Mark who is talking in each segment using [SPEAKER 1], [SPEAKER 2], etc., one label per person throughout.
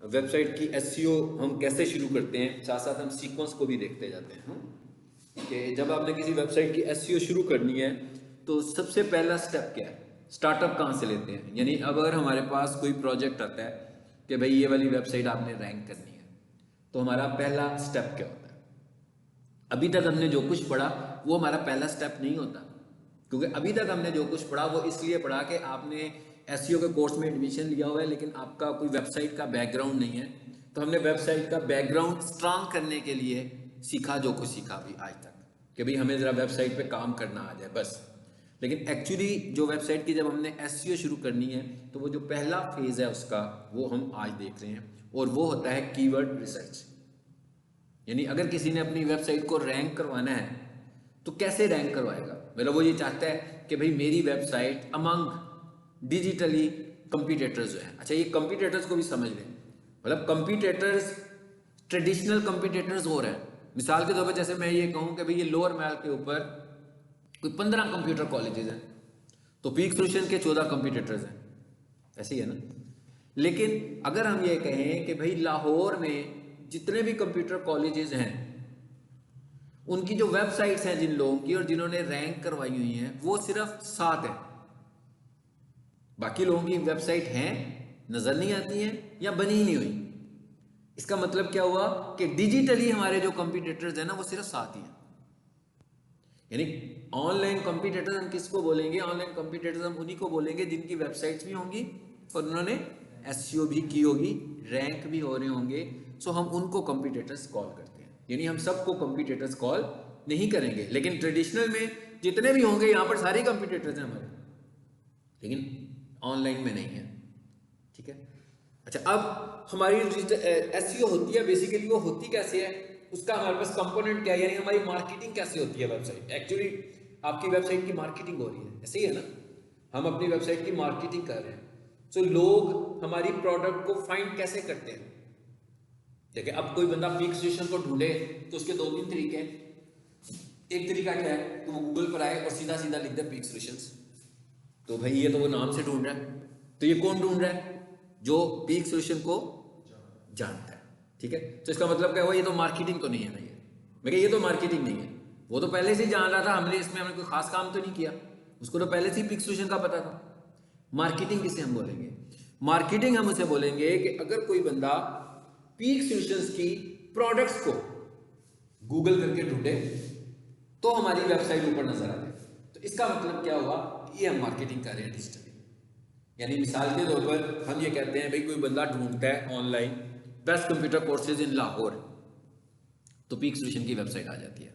[SPEAKER 1] Website की SEO हम कैसे शुरू करते हैं, साथ साथ हम सीक्वेंस को भी देखते जाते हैं कि जब आपने किसी वेबसाइट की एसईओ शुरू करनी है तो सबसे पहला स्टेप क्या है, स्टार्टअप कहाँ से लेते हैं। यानी अगर हमारे पास कोई प्रोजेक्ट आता है कि भाई ये वाली वेबसाइट आपने रैंक करनी है, तो हमारा पहला स्टेप क्या होता है। अभी तक हमने जो कुछ पढ़ा वो हमारा पहला स्टेप नहीं होता, क्योंकि अभी तक हमने जो कुछ पढ़ा वो इसलिए पढ़ा कि आपने एसईओ के कोर्स में एडमिशन लिया हुआ है, लेकिन आपका कोई वेबसाइट का बैकग्राउंड नहीं है। तो हमने वेबसाइट का बैकग्राउंड स्ट्रांग करने के लिए सीखा जो कुछ सीखा अभी आज तक, कि भाई हमें ज़रा वेबसाइट पे काम करना आ जाए बस। लेकिन एक्चुअली जो वेबसाइट की जब हमने एसईओ शुरू करनी है तो वो जो पहला फेज़ है उसका वो हम आज देख रहे हैं, और वो होता है कीवर्ड रिसर्च। यानी अगर किसी ने अपनी वेबसाइट को रैंक करवाना है तो कैसे रैंक करवाएगा। मतलब वो ये चाहता है कि भाई मेरी वेबसाइट अमंग डिजिटली कंपीटेटर्स जो है। अच्छा, ये कंपीटेटर्स को भी समझ लें। मतलब कंपीटेटर्स ट्रेडिशनल कंपीटेटर्स हो रहे हैं। मिसाल के तौर पर जैसे मैं ये कहूँ कि भाई ये लोअर मैल के ऊपर कोई 15 कंप्यूटर कॉलेजेस हैं, तो पीक सोल्यूशन के 14 कंपीटेटर्स हैं, ऐसे ही है ना। लेकिन अगर हम ये कहें कि भाई लाहौर में जितने भी कंप्यूटर कॉलेजेस हैं उनकी जो वेबसाइट्स हैं जिन लोगों की और जिन्होंने रैंक करवाई हुई हैं वो सिर्फ 7 है, बाकी लोगों की वेबसाइट हैं, नजर नहीं आती हैं या बनी ही नहीं हुई। इसका मतलब क्या हुआ कि डिजिटली हमारे जो कंपटीटर्स हैं ना वो सिर्फ 7 ही हैं। यानी ऑनलाइन कंपटीटर्स हम किसको बोलेंगे, ऑनलाइन कंपटीटर्स हम उन्हीं को बोलेंगे जिनकी वेबसाइट्स भी होंगी और उन्होंने एसईओ भी की होगी, रैंक भी हो रहे होंगे। सो हम उनको कंपटीटर्स कॉल करते हैं। यानी हम सबको कंपटीटर्स कॉल नहीं करेंगे, लेकिन ट्रेडिशनल में जितने भी होंगे यहाँ पर सारे कंपटीटर्स हैं हमारे, लेकिन ऑनलाइन में नहीं है। ठीक है। अच्छा, अब हमारी एसईओ होती है बेसिकली वो होती कैसे है, उसका हमारे पास कंपोनेंट क्या है, यानी हमारी मार्केटिंग कैसे होती है। वेबसाइट एक्चुअली आपकी वेबसाइट की मार्केटिंग हो रही है, ऐसे ही है ना, हम अपनी वेबसाइट की मार्केटिंग कर रहे हैं। सो लोग हमारी प्रोडक्ट को फाइंड कैसे करते हैं। देखिए, अब कोई बंदा पीक सोल्यूशन को ढूंढे तो उसके 2-3 तरीके हैं। एक तरीका क्या है कि वो गूगल पर आए और सीधा सीधा लिख दे पीक सोल्यूशंस, तो भाई ये तो वो नाम से ढूंढ रहा है। तो ये कौन ढूंढ रहा है, जो पीक सोल्यूशन को जानता है। ठीक है, तो इसका मतलब क्या हुआ, ये तो मार्केटिंग तो नहीं है ना। ये तो मार्केटिंग नहीं है, वो तो पहले से ही जान रहा था, हमने कोई खास काम तो नहीं किया, उसको तो पहले से ही पीक सोल्यूशन का पता था। मार्केटिंग किसे हम बोलेंगे, मार्केटिंग हम उसे बोलेंगे कि अगर कोई बंदा पीक सोल्यूशंस की प्रोडक्ट्स को गूगल करके ढूंढे तो हमारी वेबसाइट ऊपर नजर आ जाए, तो इसका मतलब क्या हुआ, ये हम मार्केटिंग कर रहे हैं डिजिटली। यानी मिसाल के तौर पर हम ये कहते हैं भाई कोई बंदा ढूंढता है online best computer courses in Lahore, तो पीक सोल्यूशन की वेबसाइट आ जाती है।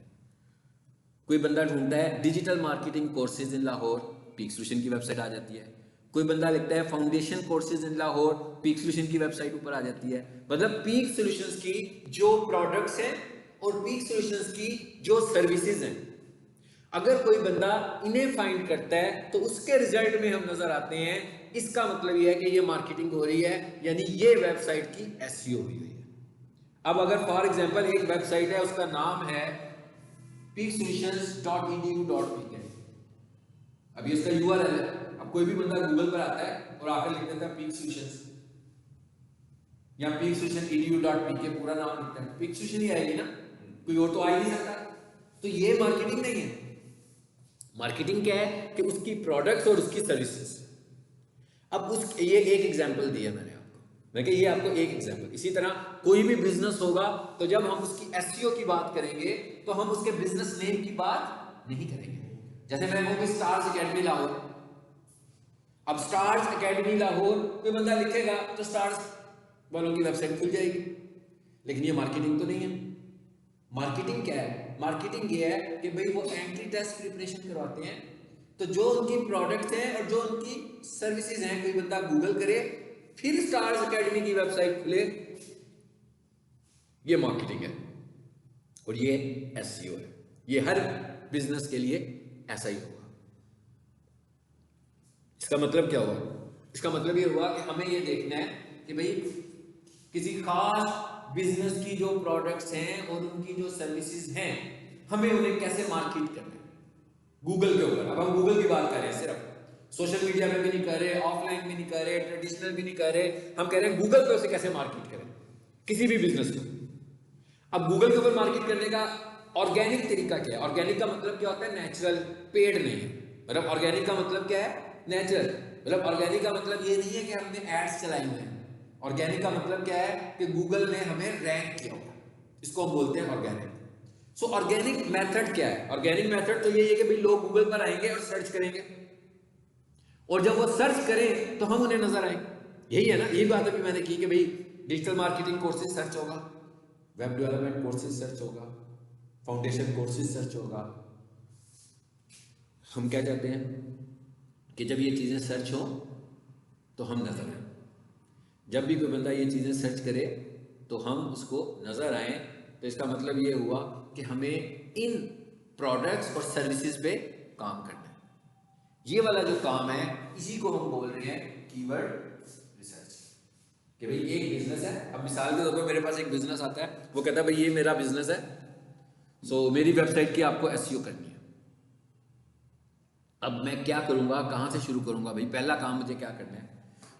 [SPEAKER 1] कोई बंदा ढूंढता है digital marketing courses in Lahore, peak solution की वेबसाइट आ जाती है। कोई बंदा लिखता है foundation courses in Lahore, peak solution की वेबसाइट ऊपर आ जाती है। मतलब पीक सोल्यूशंस की जो प्रोडक्ट्स हैं और पीक सोल्यूशंस की जो सर्विसेज हैं, अगर कोई बंदा इन्हें फाइंड करता है तो उसके रिजल्ट में हम नजर आते हैं। इसका मतलब यह है कि ये मार्केटिंग हो रही है, यानी ये वेबसाइट की एसईओ हुई है। अब अगर फॉर एग्जांपल एक वेबसाइट है, उसका नाम है peaksolutions.edu.pk, अभी इसका यूआरएल है। अब कोई भी बंदा गूगल पर आता है और आकर लिख देता है पीक सोल्यूशंस या पीक सोल्यूशन edu.pk, पूरा नाम लिखता है, पीक सोल्यूशन ही आएगी ना, कोई और तो आ ही नहीं सकता। तो ये मार्केटिंग नहीं है। मार्केटिंग क्या है कि उसकी प्रोडक्ट्स और उसकी सर्विसेज। अब ये एक एग्जांपल दिया मैंने आपको, मैं कि ये आपको एक एग्जांपल। इसी तरह कोई भी बिजनेस होगा तो जब हम उसकी एसईओ की बात करेंगे तो हम उसके बिजनेस नेम की बात नहीं करेंगे। जैसे मैं कहूँ कि स्टार्स एकेडमी लाहौर, अब स्टार्स एकेडमी लाहौर कोई बंदा लिखेगा तो स्टार्स वालों की वेबसाइट खुल जाएगी, लेकिन ये मार्केटिंग तो नहीं है। मार्केटिंग क्या है, मार्केटिंग ये है कि भाई वो एंट्री टेस्ट प्रिपरेशन करवाते हैं, तो जो उनकी प्रोडक्ट्स हैं और जो उनकी सर्विसेज हैं, कोई बंदा गूगल करे फिर स्टार्स एकेडमी की वेबसाइट खुले, ये मार्केटिंग है और ये एसईओ है। ये हर बिजनेस के लिए ऐसा ही होगा। इसका मतलब क्या हुआ, इसका मतलब ये हुआ कि हमें ये देखना है कि भाई किसी खास बिजनेस की जो प्रोडक्ट्स हैं और उनकी जो सर्विसेज हैं, हमें उन्हें कैसे मार्केट करना है गूगल के ऊपर। अब हम गूगल की बात कर रहे हैं सिर्फ, सोशल मीडिया में भी नहीं कर रहे, ऑफलाइन भी नहीं कर रहे, ट्रेडिशनल भी नहीं कर रहे, हम कह रहे हैं गूगल पे उसे कैसे मार्केट करें, किसी भी बिजनेस को। अब गूगल के ऊपर मार्केट करने का ऑर्गेनिक तरीका क्या है? ऑर्गेनिक का मतलब क्या होता है? नेचुरल, पेड नहीं है। मतलब ऑर्गेनिक का मतलब क्या है? नेचुरल। मतलब ऑर्गेनिक का मतलब ये नहीं है कि हमने एड्स चलाई हुए हैं। ऑर्गेनिक का मतलब क्या है? कि गूगल ने हमें रैंक किया हुआ, इसको हम बोलते हैं ऑर्गेनिक। सो ऑर्गेनिक मेथड क्या है? ऑर्गेनिक मेथड तो ये है कि भाई लोग गूगल पर आएंगे और सर्च करेंगे, और जब वो सर्च करें तो हम उन्हें नजर आए। यही है ना, यही बात अभी मैंने की कि भाई डिजिटल मार्केटिंग कोर्सेज सर्च होगा, वेब डेवलपमेंट कोर्सेज सर्च होगा, फाउंडेशन कोर्सेज सर्च होगा। हम क्या चाहते हैं कि जब ये चीज़ें सर्च हो तो हम नजर आए। जब भी कोई बंदा ये चीज़ें सर्च करे तो हम उसको नजर आए। तो इसका मतलब ये हुआ कि हमें इन प्रोडक्ट्स और सर्विसेज पे काम करना है। ये वाला जो काम है इसी को हम बोल रहे हैं कीवर्ड रिसर्च। कि भाई एक बिजनेस है, अब मिसाल के तौर पर मेरे पास एक बिजनेस आता है, वो कहता है भाई ये मेरा बिजनेस है, सो मेरी वेबसाइट की आपको एसईओ करनी है। अब मैं क्या करूंगा, कहां से शुरू करूंगा? भाई पहला काम मुझे क्या करना है?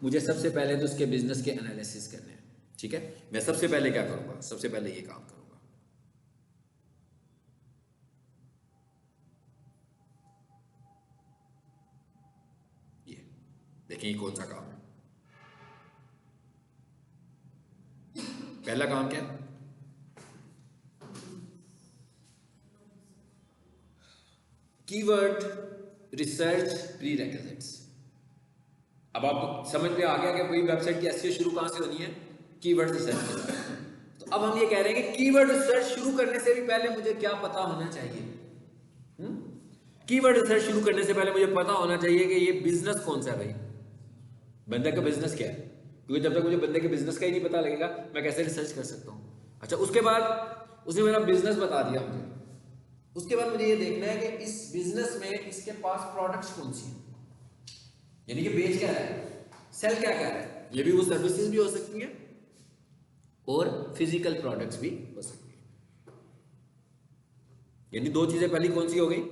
[SPEAKER 1] मुझे सबसे पहले तो उसके बिजनेस के एनालिसिस करने हैं। ठीक है, मैं सबसे पहले क्या करूंगा? सबसे पहले ये काम करूंगा। ये देखिए कौन सा काम है। पहला काम क्या है? Keyword research prerequisites. अब आपको समझ में आ गया कि कोई वेबसाइट की एसईओ शुरू कहां से होनी है? कीवर्ड रिसर्च के साथ। तो अब हम ये कह रहे हैं कि कीवर्ड रिसर्च शुरू करने से भी पहले मुझे क्या पता होना चाहिए? कीवर्ड रिसर्च शुरू करने से पहले मुझे पता होना चाहिए कि ये बिजनेस कौन सा है, भाई बंदे का बिजनेस क्या है। क्योंकि जब तक मुझे बंदे के बिजनेस का ही नहीं पता लगेगा मैं कैसे रिसर्च कर सकता हूँ। अच्छा, उसके बाद उसने मेरा बिजनेस बता दिया मुझे, उसके बाद मुझे ये देखना है कि इस बिजनेस में इसके पास प्रोडक्ट्स कौन सी है, यानी कि बेच क्या रहा है, सेल क्या क्या रहा है। ये भी वो सर्विसेज भी हो सकती हैं और फिजिकल प्रोडक्ट्स भी हो सकती है। यानी दो चीजें पहली कौन सी हो गई?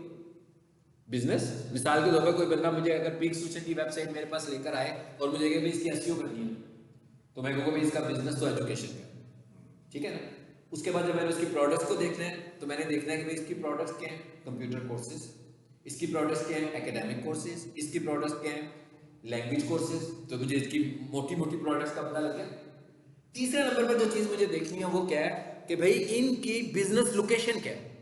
[SPEAKER 1] बिजनेस। मिसाल के तौर पर कोई बंदा मुझे अगर पीक सोल्यूशन की वेबसाइट मेरे पास लेकर आए और मुझे कहे इसकी एसईओ करनी है, तो मैं कहूँगा भाई इसका बिजनेस तो एजुकेशन है, ठीक है ना। उसके बाद जब मैंने उसकी प्रोडक्ट्स को देखना है तो मैंने देखना है कि भाई इसकी प्रोडक्ट्स क्या हैं? Computer courses. इसकी प्रोडक्ट्स क्या हैं? Academic courses. इसकी प्रोडक्ट्स क्या हैं? Language courses. तो मुझे इसकी मोटी मोटी प्रोडक्ट्स का पता लग गया। तीसरे नंबर पर जो चीज मुझे देखनी है वो क्या है कि भाई इनकी बिजनेस लोकेशन क्या है।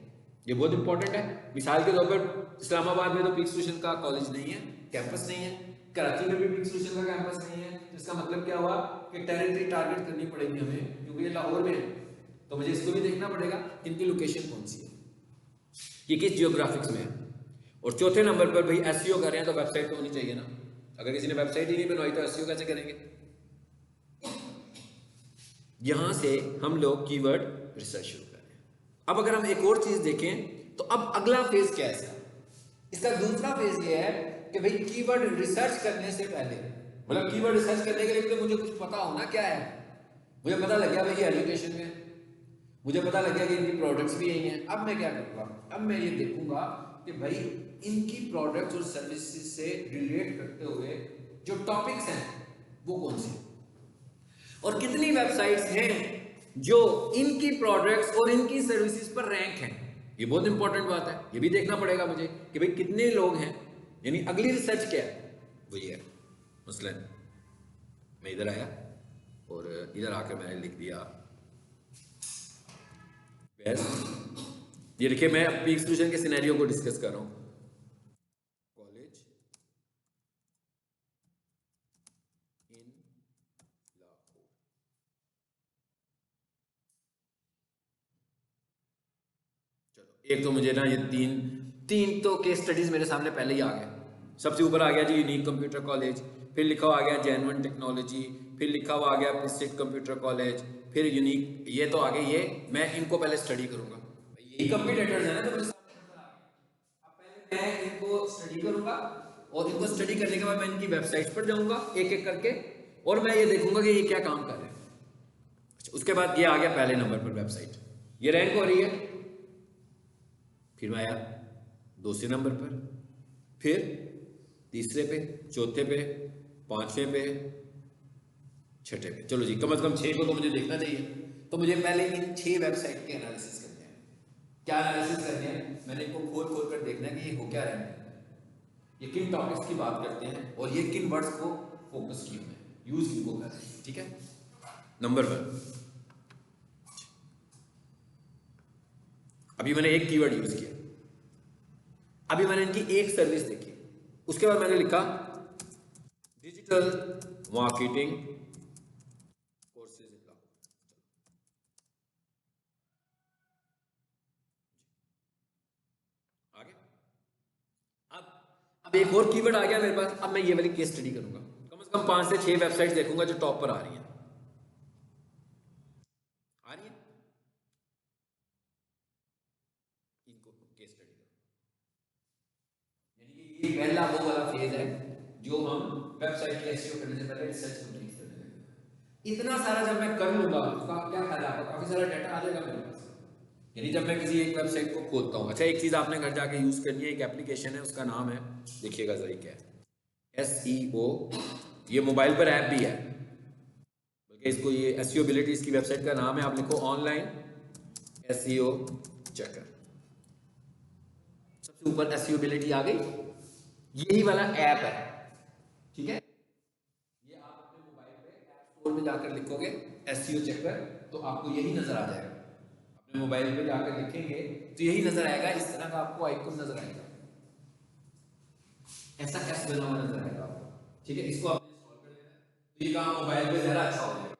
[SPEAKER 1] ये बहुत इंपॉर्टेंट है। मिसाल के तौर पर इस्लामाबाद में तो पीक सोल्यूशन का कॉलेज नहीं है, कैंपस नहीं है। कराची में भी पीक सोल्यूशन का कैंपस नहीं है। तो इसका मतलब क्या हुआ कि टेरिटरी टारगेट करनी पड़ेगी हमें, क्योंकि ये लाहौर में है। तो मुझे इसको भी देखना पड़ेगा इनकी लोकेशन कौन सी है, ये किस जियोग्राफिक्स में है। और चौथे नंबर पर भाई एसईओ कर रहे हैं तो वेबसाइट तो होनी चाहिए ना। अगर किसी ने वेबसाइट ही नहीं बनवाई तो एसईओ कैसे करेंगे? यहां से हम लोग कीवर्ड रिसर्च शुरू कर रहे हैं। अब अगर हम एक और चीज देखें तो अब अगला फेज क्या है इसका? इसका दूसरा फेज ये है कि भाई कीवर्ड रिसर्च करने से पहले, मतलब कीवर्ड रिसर्च करने के लिए तो मुझे कुछ पता होना क्या है। मुझे पता लग गया भाई ये एजुकेशन में, मुझे पता लग गया कि इनकी प्रोडक्ट्स भी यही हैं। अब मैं क्या करूंगा? अब मैं ये देखूंगा कि भाई इनकी प्रोडक्ट्स और सर्विसेज से रिलेट करते हुए जो टॉपिक्स हैं वो कौन से, और कितनी वेबसाइट्स हैं जो इनकी प्रोडक्ट्स और इनकी सर्विसेज पर रैंक हैं। ये बहुत इंपॉर्टेंट बात है, ये भी देखना पड़ेगा मुझे कि भाई कितने लोग हैं। यानी अगली रिसर्च क्या है वो ये है। मसलन मैं इधर आया और इधर आकर मैंने लिख दिया बेस्ट। ये देखिए मैं पीक सोल्यूशन के सिनेरियो को डिस्कस कर रहा हूं। College in Lahore. चलो एक तो मुझे ना ये तीन तीन तो केस स्टडीज मेरे सामने पहले ही आ गए। सबसे ऊपर आ गया जी यूनिक कंप्यूटर कॉलेज, फिर लिखा हुआ आ गया जेन1 टेक्नोलॉजी, फिर लिखा हुआ आ गया प्रिस्टिज कंप्यूटर कॉलेज, फिर यूनिक। ये तो आ गए, ये मैं इनको पहले स्टडी करूंगा। यही कंप्यूटर्स है ना तो मुझे मैं इनको स्टडी करूंगा, और इनको स्टडी करने के बाद मैं इनकी वेबसाइट पर जाऊंगा एक एक करके, और मैं ये देखूंगा कि ये क्या काम कर रहे हैं। अच्छा, उसके बाद ये आ गया पहले नंबर पर वेबसाइट, ये रैंक हो रही है। फिर मैं आया दूसरे नंबर पर, फिर तीसरे पे, चौथे पे, पांचवें पे, छठे पे। चलो जी, कम से कम 6 को तो मुझे देखना चाहिए। तो मुझे पहले इन 6 वेबसाइट के एनालिसिस करने हैं। क्या एनालिसिस करने हैं? मैंने इनको खोल खोल कर देखना है कि ये हो क्या रहे हैं, ये किन टॉपिक्स की बात करते हैं और ये किन वर्ड्स को फोकस किए हुए हैं, यूज किनको कर रहे हैं। ठीक है, नंबर 1, अभी मैंने एक कीवर्ड यूज किया, अभी मैंने इनकी एक सर्विस देखी, उसके बाद मैंने लिखा digital marketing courses in Lahore. आगे अब एक और कीवर्ड आ गया मेरे पास। अब मैं ये वाली केस स्टडी करूंगा, कम से कम 5 से 6 वेबसाइट देखूंगा जो टॉप पर आ रही हैं। आ रही है, इनको केस स्टडी करो। यानी कि ये पहला वो वाला फेज है जो हम वेबसाइट के एसईओ करने से पहले रिसर्च कंप्लीट करने लगे। इतना सारा जब मैं कर लूंगा उसका क्या फायदा होगा, काफी सारा डाटा आ जाएगा मेरे पास। यानी जब मैं किसी एक वेबसाइट को खोलता हूँ, अच्छा एक चीज आपने घर जाके यूज करनी है, एक एप्लीकेशन है, उसका नाम है, देखिएगा जरा क्या है, SEO। ये मोबाइल पर ऐप भी है, बल्कि इसको ये एसईओ एबिलिटीज की वेबसाइट का नाम है। आप लिखो ऑनलाइन SEO चेकर, सबसे ऊपर एसईओ एबिलिटी आ गई, यही वाला ऐप है। ठीक है, ये आप अपने मोबाइल पे ऐप स्टोर में जाकर लिखोगे SEO चेकर तो आपको यही नजर आ जाएगा। अपने मोबाइल पे जाकर लिखेंगे तो यही नजर आएगा, इस तरह का आपको आइकन नजर आएगा, ऐसा एस बना हुआ नजर आएगा आपको। ठीक है, इसको आपने इंस्टॉल कर लेना है, तो ये काम मोबाइल पे ज्यादा अच्छा हो जाएगा।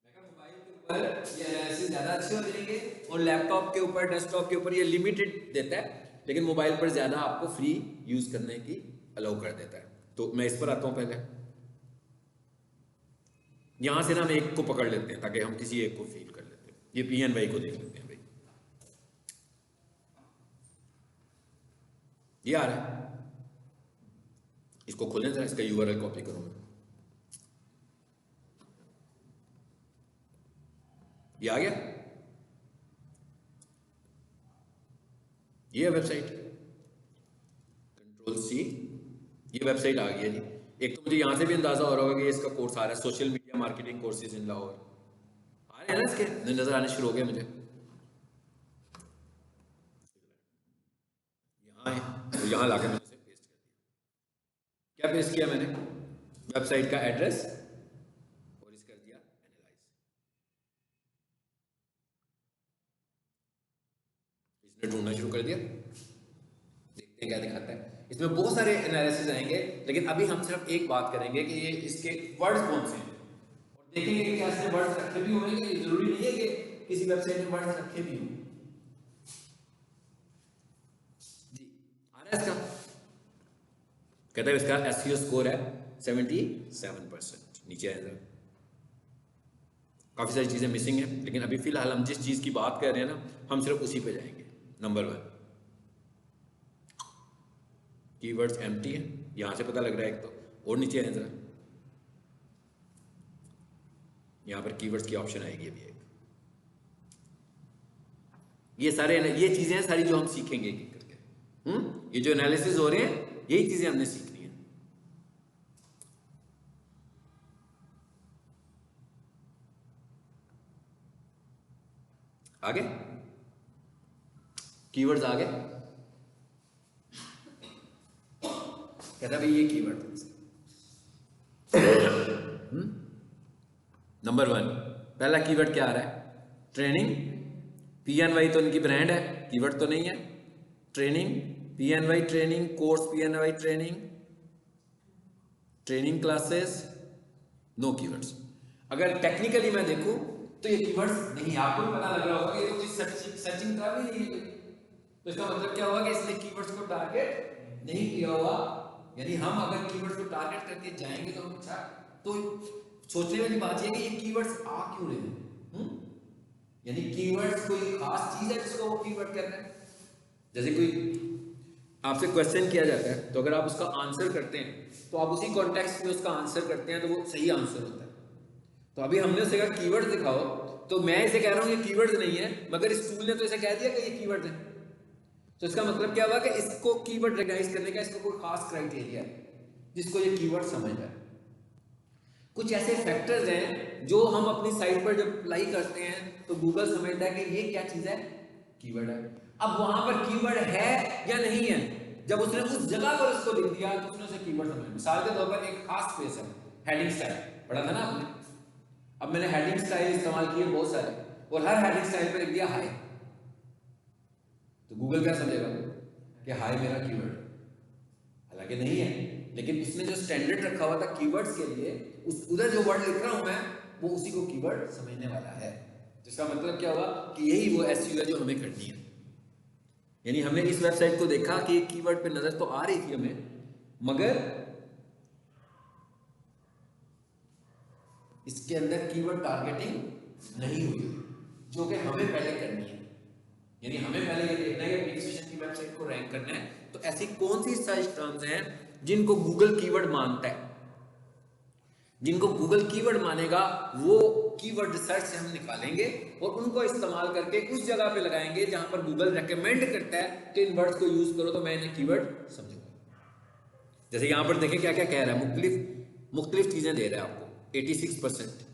[SPEAKER 1] मैं कहा मोबाइल के ऊपर ये एनालिसिस ज्यादा अच्छे हो जाएंगे और लैपटॉप के ऊपर, डेस्कटॉप के ऊपर ये लिमिटेड देता है, लेकिन मोबाइल पर ज्यादा आपको फ्री यूज करने की अलाउ कर देता है। तो मैं इस पर आता हूं, पहले यहां से ना हम एक को पकड़ लेते हैं ताकि हम किसी एक को फील कर लेते हैं। ये PNY को देख लेते हैं भाई, ये आ रहा है, इसको खोलें जरा, इसका URL कॉपी करूं मैं, ये आ गया, ये वेबसाइट, Ctrl+C, ये वेबसाइट आ गई है जी। एक तो मुझे यहां से भी अंदाजा हो रहा होगा कि इसका कोर्स आ रहा है, social media marketing courses in Lahore, आ रहे हैं ना, इसके नजर आने शुरू हो गए मुझे। यहाँ है तो यहाँ लाके मैंने उसे पेस्ट कर दिया। क्या पेस्ट किया मैंने? वेबसाइट का एड्रेस और इस कर दिया एनालाइज। इसने ढूंढना शुरू कर दिया, देखते हैं क्या दिखाता है। इसमें बहुत सारे एनालिसिस आएंगे, लेकिन अभी हम सिर्फ एक बात करेंगे कि ये इसके वर्ड्स कौन से हैं और देखेंगे कि क्या इसने वर्ड्स रखे भी होंगे। कि जरूरी नहीं है कि किसी वेबसाइट में वर्ड्स रखे भी हों। जी आ रहा है इसका, कहता है इसका SEO स्कोर है 77%, नीचे आएगा। काफी सारी चीजें मिसिंग है, लेकिन अभी फिलहाल हम जिस चीज की बात कर रहे हैं ना, हम सिर्फ उसी पे जाएंगे। नंबर 1, कीवर्ड्स एम्प्टी है, यहां से पता लग रहा है एक तो, और नीचे आए जरा, यहां पर कीवर्ड्स की ऑप्शन आएगी अभी एक। ये सारे ये चीजें हैं सारी जो हम सीखेंगे एक एक करके। ये जो एनालिसिस हो रहे हैं यही चीजें हमने सीखनी है। आगे कीवर्ड्स आ गए, कहता भाई ये कीवर्ड नंबर 1, पहला कीवर्ड क्या आ रहा है? ट्रेनिंग। PNY तो इनकी ब्रांड है, कीवर्ड तो नहीं है। Training, PNY training, course PNY training, training classes, no keywords. अगर टेक्निकली मैं देखूं तो ये कीवर्ड्स नहीं, आपको भी पता लग रहा होगा कि ये तो सर्चिंग का भी नहीं है। तो इसका मतलब क्या होगा कि इसने कीवर्ड्स को टारगेट नहीं किया होगा। यानी हम अगर कीवर्ड्स को टारगेट करके जाएंगे तो हम अच्छा, तो सोचने वाली बात यह है कि ये कीवर्ड्स आ क्यों रहे हैं। यानी कीवर्ड्स कोई खास चीज है जिसको वो कीवर्ड कहते हैं। जैसे कोई आपसे क्वेश्चन किया जाता है तो अगर आप उसका आंसर करते हैं तो आप उसी कॉन्टेक्स्ट में उसका आंसर करते हैं तो वो सही आंसर होता है। तो अभी हमने उसे अगर कीवर्ड दिखाओ तो मैं इसे कह रहा हूं ये कीवर्ड्स नहीं है, मगर इस टूल ने तो इसे कह दिया कि ये कीवर्ड्स है। तो इसका मतलब क्या हुआ कि इसको कीवर्ड रिकॉग्नाइज करने का इसको कोई खास क्राइटेरिया है जिसको ये कीवर्ड समझ रहा है। कुछ ऐसे फैक्टर्स हैं जो हम अपनी साइट पर जब अप्लाई करते हैं तो गूगल समझता है कि ये क्या चीज है, कीवर्ड है। अब वहां पर कीवर्ड है या नहीं है, जब उसने उस जगह पर उसको लिख दिया तो उसने उसे कीवर्ड समझ। मिसाल के तौर पर एक खास स्पेस है, हेडिंग स्टाइल पढ़ा था ना आपने। अब मैंने हेडिंग स्टाइल इस्तेमाल किए बहुत सारे और हर हेडिंग स्टाइल पर लिख दिया हाई, तो गूगल क्या समझेगा कि हाई मेरा कीवर्ड है, हालांकि नहीं है, लेकिन उसने जो स्टैंडर्ड रखा हुआ था कीवर्ड्स के लिए, उस उधर जो वर्ड लिख रहा हूं मैं वो उसी को कीवर्ड समझने वाला है। जिसका मतलब क्या हुआ कि यही वो एसईओ है जो हमें करनी है। यानी हमने इस वेबसाइट को देखा कि एक कीवर्ड पे नजर तो आ रही थी हमें, मगर इसके अंदर कीवर्ड टारगेटिंग नहीं हुई, जो कि हमें पहले करनी है। यानी हमें पहले ये देखना है कि पिक्सेशन की वेबसाइट को रैंक करना है, तो ऐसी कौन सी सर्च टर्म्स हैं जिनको गूगल कीवर्ड मानता है। जिनको गूगल कीवर्ड मानेगा वो कीवर्ड रिसर्च से हम निकालेंगे और उनको इस्तेमाल करके उस जगह पे लगाएंगे जहां पर गूगल रेकमेंड करता है कि इन वर्ड्स को यूज करो, तो मैं इन्हें कीवर्ड समझूंगा। जैसे यहां पर देखें क्या क्या कह रहा है, मुख्तलिफ चीजें दे रहा है आपको। 86%,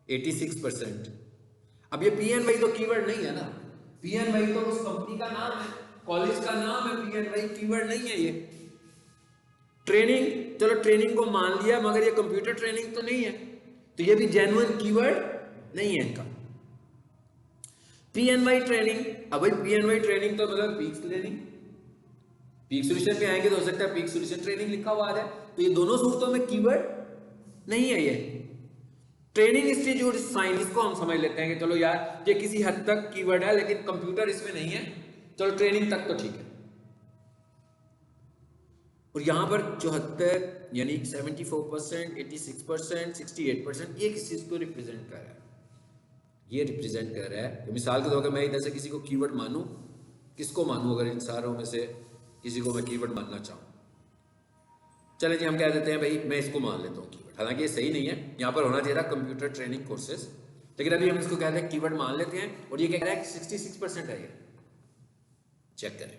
[SPEAKER 1] 86%। अब ये PNY तो कीवर्ड नहीं है ना, PNY तो उस कंपनी का नाम है, कॉलेज का नाम है, PNY कीवर्ड नहीं है। ये ट्रेनिंग, चलो ट्रेनिंग को मान लिया, मगर ये कंप्यूटर ट्रेनिंग तो नहीं है, तो ये भी जेन्युइन कीवर्ड नहीं है इनका। PNY ट्रेनिंग, अब भाई PNY ट्रेनिंग तो मतलब पीक ट्रेनिंग, पीक सॉल्यूशन पे आएंगे तो हो सकता है पीक सॉल्यूशन ट्रेनिंग लिखा हुआ आ जाए, तो ये दोनों सूरतों में कीवर्ड नहीं है। ये ट्रेनिंग इंस्टीट्यूट साइंस, इसको हम समझ लेते हैं कि चलो यार ये किसी हद तक कीवर्ड है, लेकिन कंप्यूटर इसमें नहीं है, चलो ट्रेनिंग तक तो ठीक है। और यहां पर 74 यानी 74%, 86%, 68% ये किस चीज को रिप्रेजेंट कर रहा है, ये रिप्रेजेंट कर रहा है। तो मिसाल के तौर पर मैं इधर से किसी को कीवर्ड मानूं, किसको मानूं अगर इन सारों में से किसी को मैं कीवर्ड मानना चाहूं, चले जी हम कह देते हैं भाई मैं इसको मान लेता हूं कीवर्ड, हालांकि ये सही नहीं है, यहां पर होना चाहिए था कंप्यूटर ट्रेनिंग कोर्सेज, लेकिन अभी हम इसको कहते हैं कीवर्ड मान लेते हैं। और ये कह रहा है 66% है, ये चेक करें।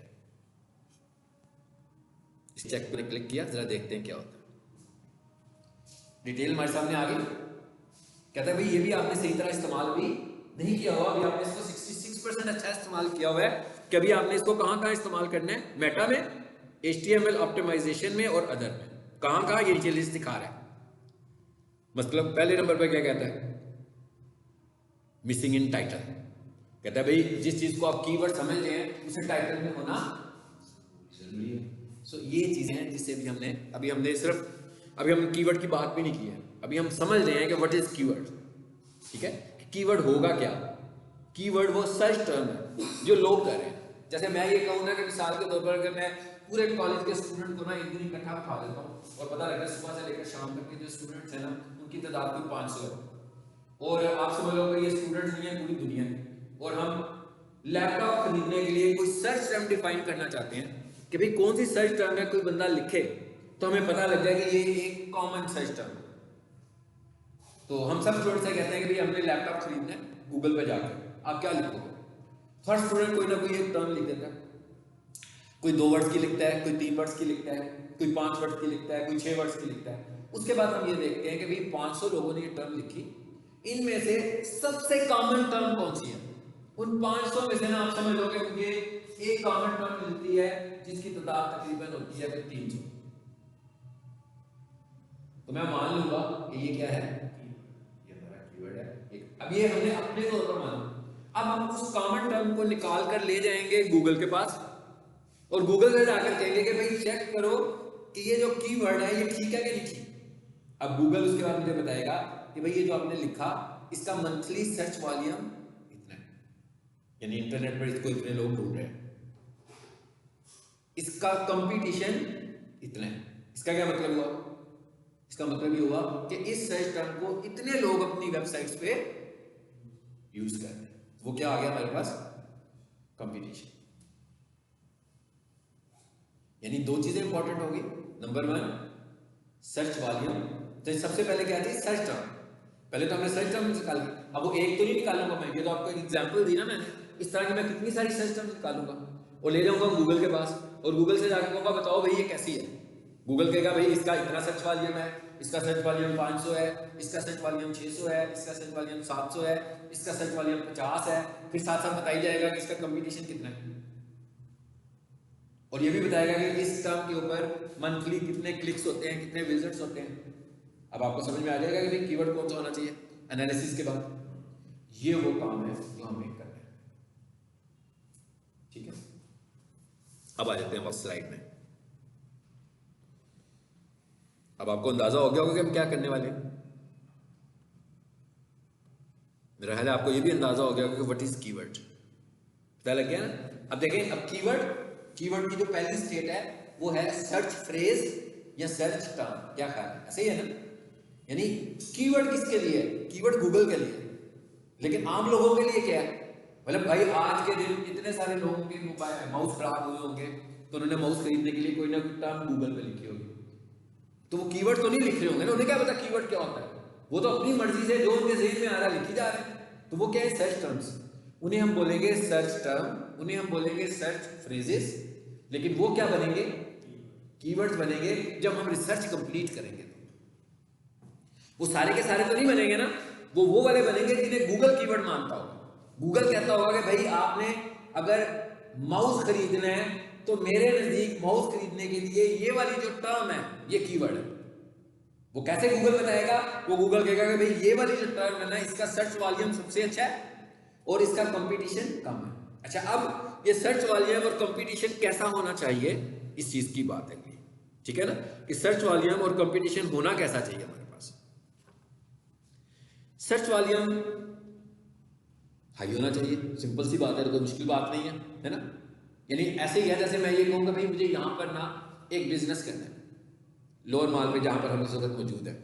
[SPEAKER 1] इस चेक पर क्लिक किया, जरा देखते हैं क्या होता है। डिटेल हमारे सामने आ गई। कहता है भाई ये भी आपने सही तरह इस्तेमाल भी नहीं किया हुआ, अभी आपने इसको 66% अच्छा इस्तेमाल किया हुआ है, कि अभी आपने इसको कहां कहां इस्तेमाल करना है, मेटा में, HTML ऑप्टिमाइजेशन में और अदर में, कहां कहां ये नीचे लिस्ट दिखा रहा है। मतलब पहले नंबर पर क्या कहता है, मिसिंग इन टाइटल, कहता है भाई जिस चीज को आप कीवर्ड समझ रहे हैं उसे टाइटल में होना जरूरी है। सो ये चीजें हैं जिससे अभी हमने सिर्फ अभी हम कीवर्ड की बात भी नहीं की है, अभी हम समझ रहे हैं कि व्हाट इज कीवर्ड। ठीक है, कीवर्ड होगा क्या। कीवर्ड वो सर्च टर्म है जो लोग कर रहे हैं। जैसे मैं ये कहूँ ना कि मिसाल के तौर पर अगर मैं पूरे कॉलेज के स्टूडेंट को ना एक दिन इकट्ठा उठा देता हूँ और पता लगा सुबह से लेकर शाम तक के जो स्टूडेंट्स हैं ना उनकी तादाद कोई 500 है, और आप समझ लो कि ये स्टूडेंट्स नहीं है पूरी दुनिया में, और हम लैपटॉप खरीदने के लिए कोई सर्च टर्म डिफाइन करना चाहते हैं कि भाई कौन सी सर्च टर्म है, कोई बंदा लिखे तो हमें पता लग जाए कि ये एक कॉमन सर्च टर्म है। तो हम सब स्टूडेंट से कहते हैं कि भाई हमने लैपटॉप खरीदना है, गूगल पे जाकर आप क्या लिखोगे, हर स्टूडेंट कोई ना कोई एक टर्म लिख देता है, कोई 2 वर्ड्स की लिखता है, कोई 3 वर्ड्स की लिखता है, कोई 5 वर्ड्स की लिखता है, कोई 6 वर्ड्स की लिखता है। उसके बाद हम ये देखते हैं कि भाई 500 लोगों ने ये टर्म लिखी, इनमें से सबसे कॉमन टर्म कौन सी है। उन 500 में से ना आप समझ लो कि मुझे एक कॉमन टर्म मिलती है जिसकी तादाद तकरीबन होती है 300, तो मैं मान लूंगा कि ये क्या है, ये हमारा कीवर्ड है। अब ये हमने अपने तौर पर माना, अब हम उस कॉमन टर्म को निकाल कर ले जाएंगे गूगल के पास और गूगल से जाकर कहेंगे कि भाई चेक करो कि ये जो कीवर्ड है ये ठीक है कि नहीं ठीक। अब गूगल उसके बाद मुझे बताएगा कि भाई ये जो आपने लिखा इसका मंथली सर्च वॉल्यूम इतना है, यानी इंटरनेट पर इसको इतने लोग ढूंढ रहे हैं, इसका कंपटीशन इतना है। इसका क्या मतलब हुआ, इसका मतलब ये हुआ कि इस सर्च टर्म को इतने लोग अपनी वेबसाइट्स पे यूज कर रहे हैं, वो क्या आ गया हमारे पास, कंपटीशन। यानी 2 चीजें इंपॉर्टेंट होगी। नंबर 1 सर्च वॉल्यूम, तो सबसे पहले क्या थी, सर्च टर्म। पहले तो हमने सर्च टर्म निकाली, अब वो एक तो नहीं निकालूंगा मैं, ये तो आपको एक एग्जांपल दी ना मैंने, इस तरह की मैं कितनी सारी सर्च टर्म निकालूंगा। और ले जाऊंगा गूगल के पास, और गूगल से जाकर कहूँगा बताओ भाई ये कैसी है। गूगल कहेगा भाई इसका इतना सर्च वॉल्यूम है, इसका सर्च वॉल्यूम 500 है, इसका सर्च वॉल्यूम 600 है, इसका सर्च वॉल्यूम 700 है, इसका सर्च वॉल्यूम 50 है। फिर साथ साथ बताई जाएगा कि इसका कंपटीशन कितना है, और ये भी बताएगा कि इस टर्म के ऊपर मंथली कितने क्लिक्स होते हैं, कितने विजिट्स होते हैं। अब आपको समझ में आ जाएगा कि भाई कीवर्ड कौन सा होना चाहिए एनालिसिस के बाद। ये वो काम है जो हमें करना है, ठीक है। अब आ जाते हैं फर्स्ट स्लाइड में। अब आपको अंदाजा हो गया होगा कि हम क्या करने वाले हैं। मेरा ख्याल है आपको ये भी अंदाजा हो गया होगा कि व्हाट इज कीवर्ड, पता लग गया ना। अब देखें, अब कीवर्ड की जो पहली स्टेट है वो है सर्च फ्रेज या सर्च टर्म। क्या ख्याल है, ऐसे ही है ना। यानी कीवर्ड किसके लिए है, कीवर्ड गूगल के लिए, लेकिन आम लोगों के लिए क्या है। मतलब भाई आज के दिन इतने सारे लोगों के मोबाइल माउस खराब हुए होंगे, तो उन्होंने माउस खरीदने के लिए कोई ना कोई टर्म गूगल पे लिखी होगी, तो वो कीवर्ड तो नहीं लिख रहे होंगे ना, उन्हें क्या पता कीवर्ड क्या होता है। वो तो अपनी मर्जी से जो उनके ज़हन में आ रहा है लिखी जा रहे हैं। तो वो क्या है, सर्च टर्म्स। उन्हें हम बोलेंगे सर्च टर्म, उन्हें हम बोलेंगे सर्च फ्रेजेस, लेकिन वो क्या बनेंगे, कीवर्ड्स बनेंगे जब हम रिसर्च कंप्लीट करेंगे। वो सारे के सारे तो नहीं बनेंगे ना, वो वाले बनेंगे जिन्हें गूगल कीवर्ड मानता होगा। गूगल कहता होगा कि भाई आपने अगर माउस खरीदना है तो मेरे नजदीक माउस खरीदने के लिए ये वाली जो टर्म है ये कीवर्ड है। वो कैसे गूगल बताएगा, वो गूगल कहेगा कि भाई ये वाली जो टर्म है ना, इसका सर्च वॉल्यूम सबसे अच्छा है और इसका कंपटीशन कम है। अच्छा, अब ये सर्च वॉल्यूम और कंपटीशन कैसा होना चाहिए, इस चीज की बात है, ठीक है ना, कि सर्च वॉल्यूम और कंपटीशन होना कैसा चाहिए हमारे पास। सर्च वॉल्यूम हाई होना चाहिए, सिंपल सी बात है, कोई मुश्किल बात नहीं है ना। यानी ऐसे ही है जैसे मैं ये कहूँगा भाई मुझे यहाँ पर ना एक बिजनेस करना है लोअर माल पे जहाँ पर हम इस वक्त मौजूद है।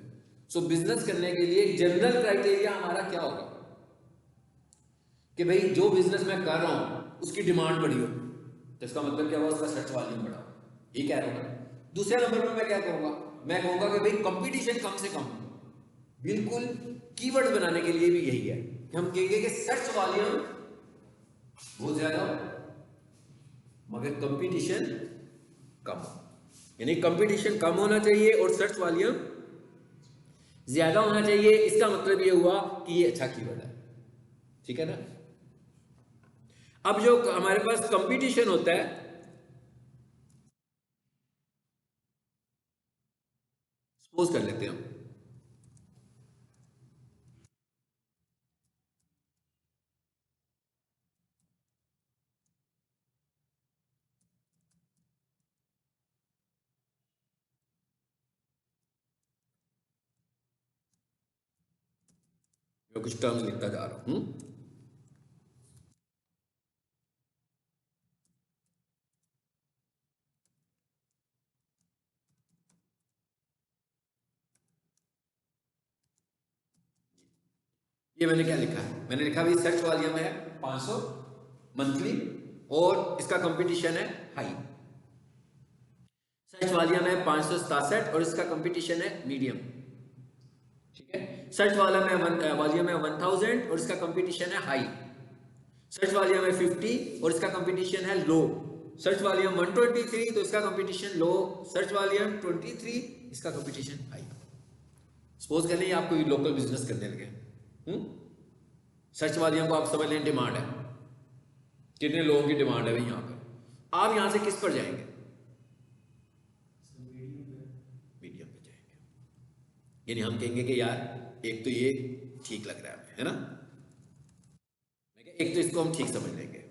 [SPEAKER 1] सो बिजनेस करने के लिए जनरल क्राइटेरिया हमारा क्या होगा कि भाई जो बिजनेस मैं कर रहा हूँ उसकी डिमांड बढ़ी हो, तो इसका मतलब क्या हुआ, उसका सर्च वॉल्यूम बढ़ा, ये कह रहा हूँ। दूसरे नंबर पर मैं क्या कहूँगा, मैं कहूँगा कि भाई कंपटीशन कम से कम। बिल्कुल कीवर्ड बनाने के लिए भी यही है, हम कहेंगे कि सर्च वॉल्यूम बहुत ज्यादा मगर कंपटीशन कम, यानी कंपटीशन कम होना चाहिए और सर्च वॉल्यूम ज्यादा होना चाहिए। इसका मतलब ये हुआ कि ये अच्छा कीवर्ड है, ठीक है ना। अब जो हमारे पास कंपटीशन होता है, सपोज कर लेते हैं हम मैं कुछ टर्म्स लिखता जा रहा हूं। ये मैंने क्या लिखा है, मैंने लिखा भाई सर्च वॉल्यूम है 500 मंथली और इसका कंपटीशन है हाई। सर्च वॉल्यूम है 567 और इसका कंपटीशन है मीडियम, ठीक है। सर्च वॉल्यूम है 1000 और इसका कंपटीशन है हाई। सर्च वॉल्यूम है 50 और इसका कंपटीशन है लो। सर्च वॉल्यूम 123 तो इसका कंपटीशन लो। सर्च वॉल्यूम 23 इसका कंपटीशन हाई। सपोज कर लें आप कोई लोकल बिजनेस करने लगे, सर्च वॉल्यूम को आप समझ लें डिमांड है, कितने लोगों की डिमांड है भाई यहाँ पर, आप यहाँ से किस पर जाएंगे, मीडियम पे जाएंगे। यानी हम कहेंगे कि यार एक तो ये ठीक लग रहा है ना, एक तो इसको हम ठीक समझ लेंगे।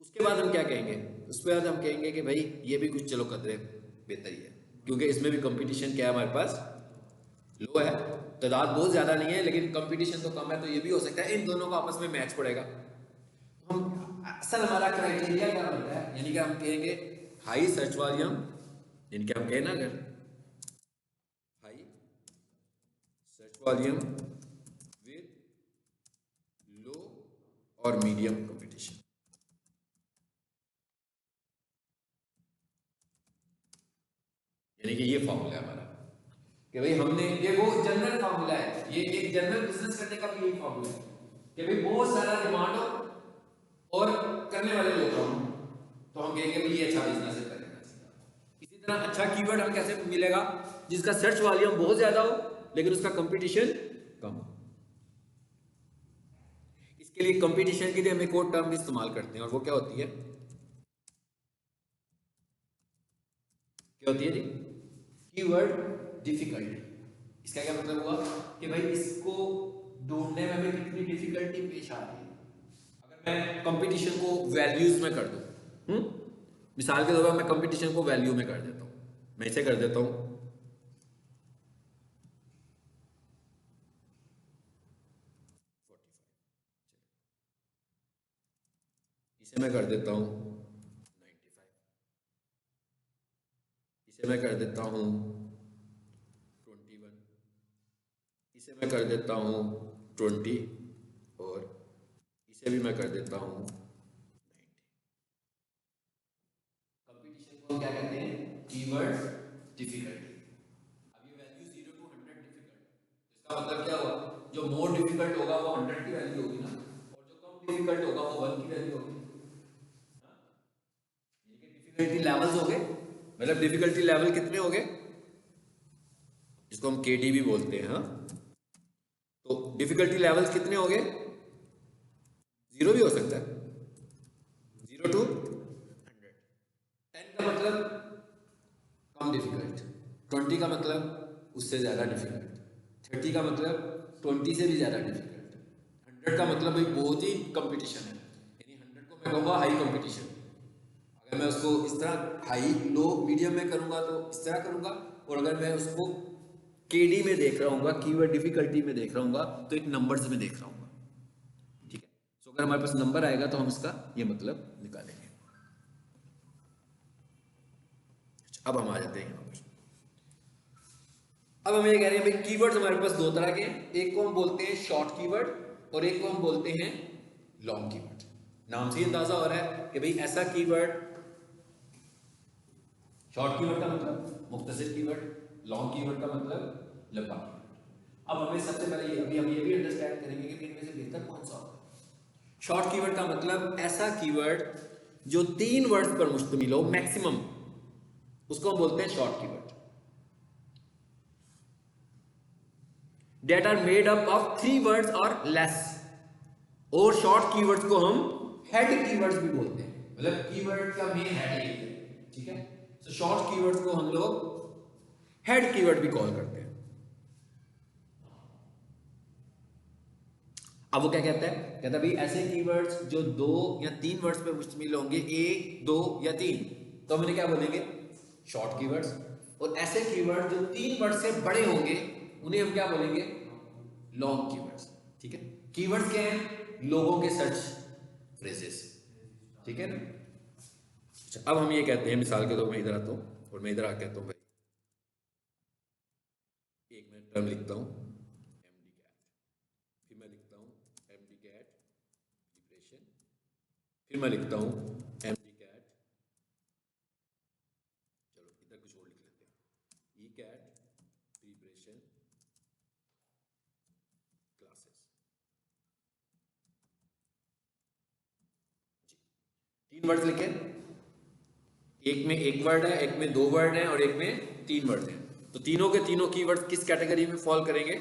[SPEAKER 1] उसके बाद हम क्या कहेंगे, उसके बाद हम कहेंगे कि भाई ये भी कुछ चलो कदरे बेहतर ही है, क्योंकि इसमें भी कंपटीशन क्या है हमारे पास लो है, तादाद बहुत ज्यादा नहीं है लेकिन कंपटीशन तो कम है, तो ये भी हो सकता है इन दोनों को आपस में मैच पड़ेगा। हम असल हमारा क्राइटेरिया क्या बनता है, यानी कि हम कहेंगे हाई सर्च वॉल्यूम, यानी कि हम कहें ना अगर high search volume with low और मीडियम कंपटीशन, यानी कि ये फॉर्मूला है हमारा कि भाई हमने ये वो जनरल फॉर्मूला है, ये एक जनरल बिजनेस करने का भी यही फॉर्मूला है कि भाई बहुत सारा डिमांड हो और करने वाले लोग हम, तो हम कहेंगे भाई ये अच्छा बिजनेस है, करेगा। इसी तरह अच्छा कीवर्ड हम कैसे मिलेगा, जिसका सर्च वॉल्यूम बहुत ज्यादा हो लेकिन उसका कंपटीशन कम हो। इसके लिए कंपटीशन के लिए हम एक और टर्म इस्तेमाल करते हैं, और वो क्या होती है, क्या होती है जी, कीवर्ड डिफिकल्टी। इसका क्या मतलब हुआ कि भाई इसको ढूंढने में हमें कितनी डिफिकल्टी पेश आ रही है। अगर मैं कंपटीशन को वैल्यूज में कर दूं, मिसाल के तौर पर मैं कंपटीशन को वैल्यू में कर देता हूं, मैं इसे कर देता हूं इसे मैं कर देता हूं 95, इसे मैं कर देता हूं 21, इसे मैं कर देता हूं 20, और इसे भी मैं कर देता हूं 90। कंपटीशन को क्या कहते हैं, कीवर्ड डिफिकल्टी। अब ये वैल्यू 0 to 100 डिफिकल्ट, इसका मतलब क्या हुआ, जो मोर डिफिकल्ट होगा वो 100 की वैल्यू होगी ना, और जो कम डिफिकल्ट होगा वो 1 की वैल्यू होगी। डिफिकल्टी लेवल्स हो गए, मतलब डिफिकल्टी लेवल कितने हो गए, इसको हम केडी भी बोलते हैं। हाँ, तो डिफिकल्टी लेवल्स कितने हो गए, 0 भी हो सकता है, 0 to 100। 10 का मतलब कम डिफिकल्ट, 20 का मतलब उससे ज्यादा डिफिकल्ट, 30 का मतलब 20 से भी ज्यादा डिफिकल्ट, 100 का मतलब भाई बहुत ही कंपटीशन है, यानी 100 को मैं कहूँगा हाई कंपटीशन। अगर मैं उसको इस तरह हाई लो मीडियम में करूंगा तो इस तरह करूंगा, और अगर मैं उसको केडी में देख रहा हूँ, कीवर्ड डिफिकल्टी में देख रहा हूँ, तो एक नंबर्स में देख रहा हूँ। ठीक है, तो अगर हमारे पास नंबर आएगा तो हम इसका ये मतलब निकालेंगे। अब हम आ जाते हैं यहाँ पर, अब हम ये कह रहे हैं भाई कीवर्ड्स हमारे पास दो तरह के हैं, एक को हम बोलते हैं शॉर्ट कीवर्ड और एक को हम बोलते हैं लॉन्ग कीवर्ड। नाम से ही अंदाजा हो रहा है कि भाई ऐसा कीवर्ड, शॉर्ट कीवर्ड का मतलब मुख्तसर कीवर्ड, लॉन्ग कीवर्ड का मतलब लंबा कीवर्ड। अब हमें सबसे पहले अभी हम ये भी अंडरस्टैंड करेंगे कि इनमें से बेहतर कौन सा होता है। शॉर्ट कीवर्ड का मतलब ऐसा कीवर्ड जो 3 वर्ड्स पर मुश्तमिल हो मैक्सिमम, उसको हम बोलते हैं short keyword. That are made up of 3 words or less, और शॉर्ट कीवर्ड्स को हम हेड कीवर्ड्स भी बोलते हैं, मतलब कीवर्ड का मेन हेड है, ठीक है। तो शॉर्ट कीवर्ड्स को हम लोग हेड कीवर्ड भी कॉल करते हैं। अब वो क्या कहता है, कहता है भाई ऐसे कीवर्ड्स जो 2 या 3 वर्ड्स पे मुश्तमिल होंगे, 1, 2 या 3, तो हम इन्हें क्या बोलेंगे, शॉर्ट कीवर्ड्स। और ऐसे कीवर्ड जो 3 वर्ड से बड़े होंगे उन्हें हम क्या बोलेंगे, लॉन्ग कीवर्ड्स। ठीक है, कीवर्ड्स क्या हैं, लोगों के सर्च फ्रेजेस, ठीक है ना। अच्छा, अब हम ये कहते हैं, मिसाल के तौर मैं इधर आता हूँ और मैं इधर आ कहता हूँ भाई एक मैं टर्म लिखता हूँ एमडी कैट, फिर मैं लिखता हूँ एमडी कैट प्रिपरेशन, फिर मैं लिखता हूँ एमडी कैट, चलो इधर कुछ और लिख लेते हैं, e cat preparation classes. 3 word लिखे, एक में 1 वर्ड है, एक में 2 वर्ड है और एक में 3 वर्ड है, तो तीनों के तीनों कीवर्ड किस कैटेगरी में फॉल करेंगे,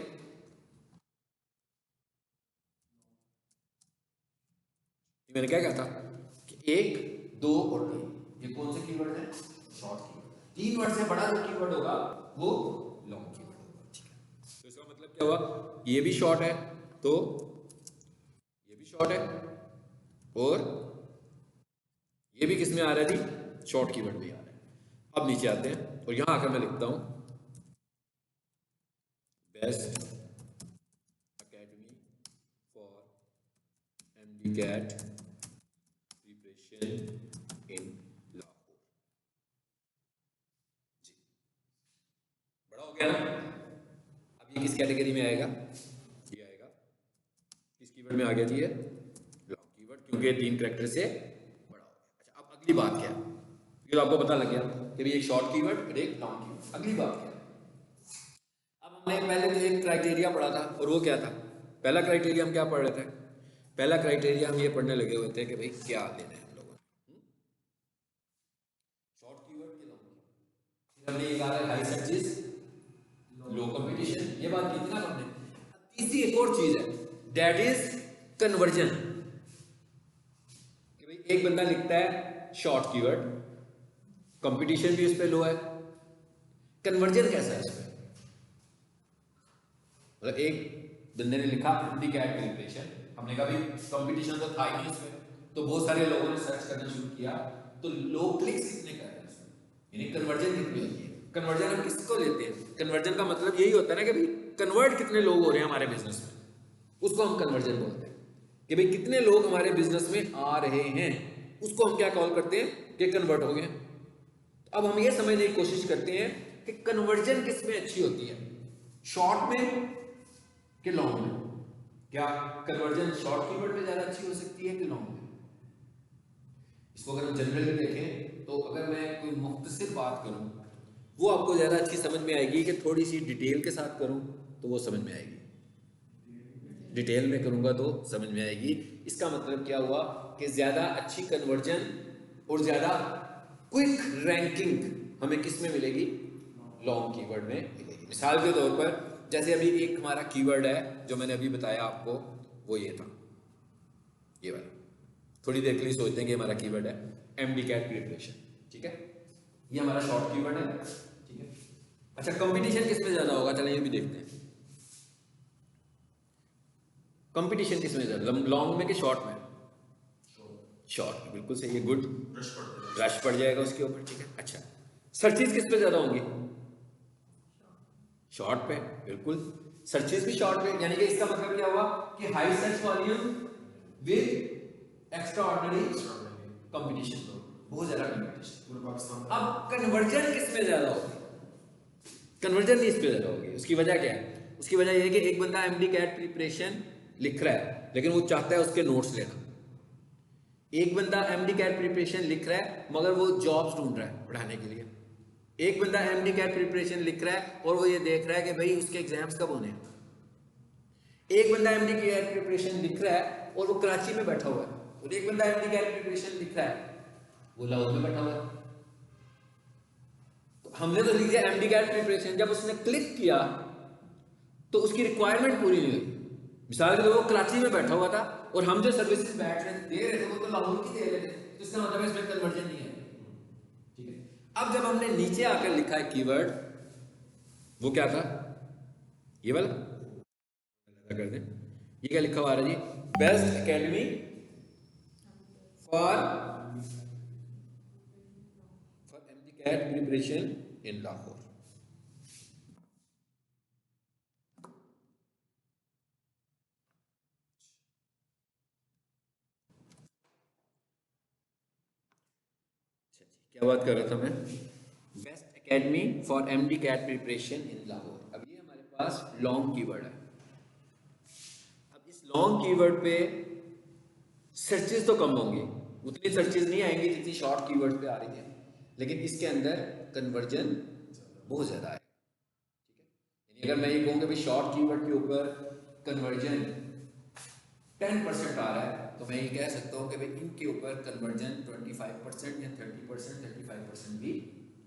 [SPEAKER 1] मैंने क्या कहा था कि 1, 2 और 3, ये कौन से कीवर्ड है, शॉर्ट कीवर्ड। 3 वर्ड से बड़ा जो कीवर्ड होगा वो लॉन्ग कीवर्ड होगा। ठीक है, तो इसका मतलब क्या हुआ, ये भी शॉर्ट है तो ये भी शॉर्ट है, और ये भी किस में आ रहा है जी, शॉर्ट कीवर्ड में आ रहा है। अब नीचे आते हैं और यहां आकर मैं लिखता हूं best academy for MD CAT preparation in Lahore. जी, बड़ा हो गया ना। अब ये किस कैटेगरी में आएगा, ये आएगा किस कीवर्ड में आ गया जी, ये लॉन्ग कीवर्ड, क्योंकि ये 3 कैरेक्टर से बड़ा हो गया। अच्छा, अब अगली बात क्या है, ये तो आपको पता लग गया कि भाई एक शॉर्ट कीवर्ड और एक लॉन्ग कीवर्ड। अगली बात क्या है, अब हमने पहले तो एक क्राइटेरिया पढ़ा था, और वो क्या था, पहला क्राइटेरिया हम क्या पढ़ रहे थे, पहला क्राइटेरिया हम ये पढ़ने लगे हुए थे कि भाई क्या लेना है हम हमने ये कहा हाई सर्चेस लो कंपटीशन, ये बात की थी ना हमने। तीसरी एक और चीज है, दैट इज कन्वर्जन। कि भाई एक बंदा लिखता है शॉर्ट कीवर्ड, कंपटीशन भी उस पर लो है, कन्वर्जन कैसा है इस पर? मतलब एक बंदे ने लिखा हैंडीकैप कैलिब्रेशन, हमने कहा भाई कंपटीशन तो था ही नहीं उसमें, तो बहुत सारे लोगों ने सर्च करना शुरू किया, तो लोग क्लिक्स कितने कर रहे हैं उसमें, यानी कन्वर्जन कितनी होती है। कन्वर्जन हम किसको लेते हैं? कन्वर्जन का मतलब यही होता है ना कि भाई कन्वर्ट कितने लोग हो रहे हैं हमारे बिजनेस में, उसको हम कन्वर्जन बोलते हैं। कि भाई कितने लोग हमारे बिजनेस में आ रहे हैं, उसको हम क्या कॉल करते हैं कि कन्वर्ट हो गए। अब हम ये समझने की कोशिश करते हैं कि कन्वर्जन किस में अच्छी होती है, शॉर्ट में कि लॉन्ग में? क्या कन्वर्जन शॉर्ट कीवर्ड पे ज्यादा अच्छी हो सकती है कि लॉन्ग में? इसको अगर हम जनरली देखें तो अगर मैं कोई मुख्तसर बात करूं वो आपको ज्यादा अच्छी समझ में आएगी कि थोड़ी सी डिटेल के साथ करूं तो वो समझ में आएगी। डिटेल में करूंगा तो समझ में आएगी। इसका मतलब क्या हुआ कि ज्यादा अच्छी कन्वर्जन और ज्यादा क्विक रैंकिंग हमें किस में मिलेगी? लॉन्ग कीवर्ड में मिलेगी। मिसाल के तौर पर जैसे अभी एक हमारा कीवर्ड है जो मैंने अभी बताया आपको, वो ये था, ये वाला। थोड़ी देर के लिए सोचते हैं कि हमारा कीवर्ड है हैंडीकैप कैलिब्रेशन, ठीक है, ये हमारा शॉर्ट कीवर्ड है, ठीक है। अच्छा, कंपटीशन किस में ज्यादा होगा? चलिए ये भी देखते हैं, कंपटीशन किस में ज्यादा, लॉन्ग में कि शॉर्ट में? शॉर्ट में, बिल्कुल सही है, गुड। रश पड़ जाएगा उसके ऊपर, ठीक है। अच्छा, सर्चेज किस पे ज्यादा होंगी? शॉर्ट पे, बिल्कुल। सर्चेज भी शॉर्ट पे, यानी कि इसका मतलब क्या हुआ कि high search volume with extra ordinary competition, बहुत ज्यादा कंपटीशन। अब कन्वर्जन किस में ज्यादा होगी? कन्वर्जन नहीं इस पे ज्यादा होगी। उसकी वजह क्या है? उसकी वजह यह है कि एक बंदा हैंडीकैप प्रिपरेशन लिख रहा है लेकिन वो चाहता है उसके नोट्स लेना। एक बंदा हैंडीकैप प्रिपरेशन लिख रहा है मगर वो जॉब्स ढूंढ रहा है पढ़ाने के लिए। एक बंदा हैंडीकैप प्रिपरेशन लिख रहा है और वो ये देख रहा है कि भाई उसके एग्जाम्स कब होने हैं। एक बंदा हैंडीकैप प्रिपरेशन लिख रहा है और वो कराची में बैठा हुआ है, और एक बंदा हैंडीकैप प्रिपरेशन लिख रहा है वो लाहौर में बैठा हुआ है। तो हमने तो लिख दिया हैंडीकैप प्रिपरेशन, जब उसने क्लिक किया तो उसकी रिक्वायरमेंट पूरी नहीं हुई। मिसाल के लिए वो कराची में बैठा हुआ था और हम जो सर्विसेज बैठ रहे दे रहे थे वो तो लाहौर की दे रहे थे, तो इसका मतलब इसमें कन्वर्जन नहीं है, ठीक है। अब जब हमने नीचे आकर लिखा है कीवर्ड, वो क्या था? ये वाला कर दें, ये क्या लिखा हुआ है जी? Best academy for handicap preparation in Lahore. क्या बात कर रहा था मैं? Best academy for handicap preparation in Lahore. अब ये हमारे पास लॉन्ग कीवर्ड है। अब इस लॉन्ग कीवर्ड पे सर्चेस तो कम होंगी, उतनी सर्चेस नहीं आएंगी जितनी शॉर्ट कीवर्ड पे आ रही है, लेकिन इसके अंदर कन्वर्जन बहुत ज़्यादा है, ठीक है। यानी अगर मैं ये कहूँ कि भाई शॉर्ट कीवर्ड के ऊपर कन्वर्जन 10% आ रहा है, तो मैं ये कह सकता हूँ कि भाई इनके ऊपर कन्वर्जन 25% या 30%, 35% भी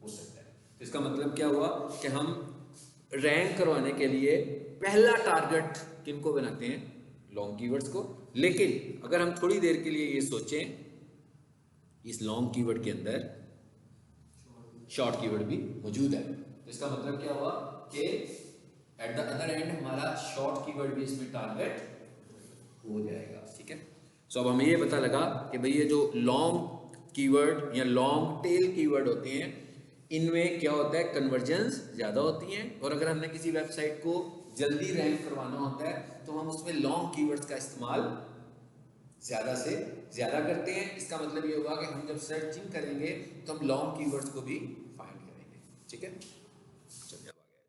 [SPEAKER 1] हो सकता है। तो इसका मतलब क्या हुआ कि हम रैंक करवाने के लिए पहला टारगेट किनको बनाते हैं? लॉन्ग कीवर्ड्स को। लेकिन अगर हम थोड़ी देर के लिए ये सोचें, इस लॉन्ग कीवर्ड के अंदर शॉर्ट कीवर्ड भी मौजूद है, तो इसका मतलब क्या हुआ कि एट द अदर एंड हमारा शॉर्ट कीवर्ड भी इसमें टारगेट हो जाएगा, ठीक है। सो अब हमें ये पता लगा कि भाई ये जो लॉन्ग कीवर्ड या लॉन्ग टेल कीवर्ड होते हैं, इनमें क्या होता है? कन्वर्जेंस ज़्यादा होती हैं, और अगर हमने किसी वेबसाइट को जल्दी रैंक करवाना होता है तो हम उसमें लॉन्ग कीवर्ड्स का इस्तेमाल ज़्यादा से ज़्यादा करते हैं। इसका मतलब ये होगा कि हम जब सर्चिंग करेंगे तो हम लॉन्ग कीवर्ड्स को भी फाइंड करेंगे, ठीक है। चलिए अब आगे,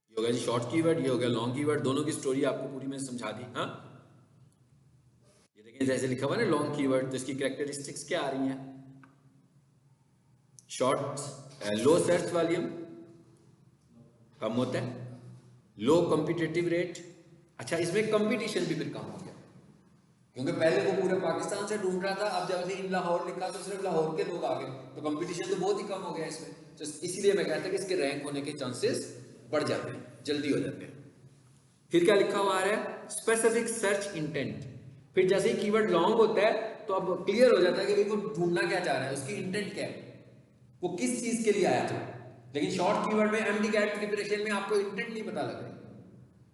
[SPEAKER 1] ये हो गया जी शॉर्ट कीवर्ड, ये हो गया लॉन्ग कीवर्ड। दोनों की स्टोरी आपको पूरी मैंने समझा दी। हाँ, ये देखिए जैसे लिखा हुआ है ना लॉन्ग कीवर्ड, तो इसकी कैरेक्टरिस्टिक्स क्या आ रही हैं? शॉर्ट, लो सर्च वॉल्यूम कम होता है, लो कॉम्पिटिटिव रेट। अच्छा, इसमें कंपटीशन भी फिर कम हो गया, क्योंकि पहले वो पूरे पाकिस्तान से ढूंढ रहा था, अब जब से इन लाहौर लिखा तो सिर्फ लाहौर के लोग आ गए, तो कंपटीशन तो बहुत ही कम हो गया इसमें। तो इसीलिए मैं कहता कि इसके रैंक होने के चांसेस बढ़ जाते हैं, जल्दी हो जाते हैं। फिर क्या लिखा हुआ आ रहा है, स्पेसिफिक सर्च इंटेंट। फिर जैसे ही कीवर्ड लॉन्ग होता है तो अब क्लियर हो जाता है कि भाई वो ढूंढना क्या चाह रहा है, उसकी इंटेंट क्या है, वो किस चीज के लिए आया था। लेकिन शॉर्ट कीवर्ड में एमडी कैट प्रिपरेशन में आपको इंटेंट नहीं पता लग रहा,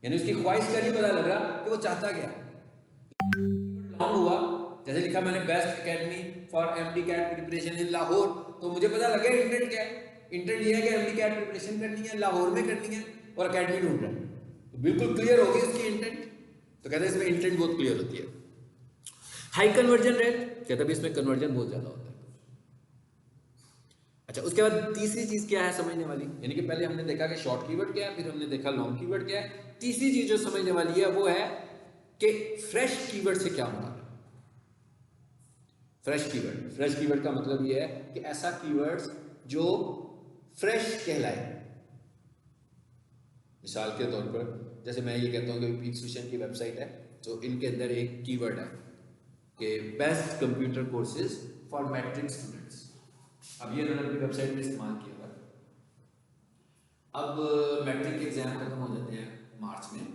[SPEAKER 1] यानी उसकी ख्वाहिश का नहीं पता लग रहा कि वो चाहता क्या। लॉन्ग हुआ, जैसे लिखा मैंने best academy for MD CAT preparation in Lahore, तो मुझे पता लग गया इंटेंट क्या है। इंटेंट ये है कि एमडी कैट प्रिपरेशन करनी है, लाहौर में करनी है और एकेडमी ढूंढ रहा है, तो बिल्कुल क्लियर होगी उसकी इंटेंट। तो कहते हैं इसमें इंटेंट बहुत क्लियर होती है। हाई कन्वर्जन रेट, कहते हैं इसमें कन्वर्जन बहुत ज्यादा होता है। अच्छा, उसके बाद तीसरी चीज क्या है समझने वाली, यानी कि पहले हमने देखा कि शॉर्ट कीवर्ड क्या है, फिर हमने देखा लॉन्ग कीवर्ड क्या है। तीसरी चीज जो समझने वाली है वो है कि फ्रेश कीवर्ड से क्या मतलब है। फ्रेश कीवर्ड, फ्रेश कीवर्ड का मतलब ये है कि ऐसा कीवर्ड्स जो फ्रेश कहलाए। मिसाल के तौर पर जैसे मैं ये कहता हूँ कि इंस्टीट्यूशन की वेबसाइट है, तो इनके अंदर एक कीवर्ड है कि best computer courses for matric students. अब ये उन्होंने अपनी वेबसाइट में इस्तेमाल किया हुआ। अब मैट्रिक के एग्जाम खत्म हो जाते हैं मार्च में,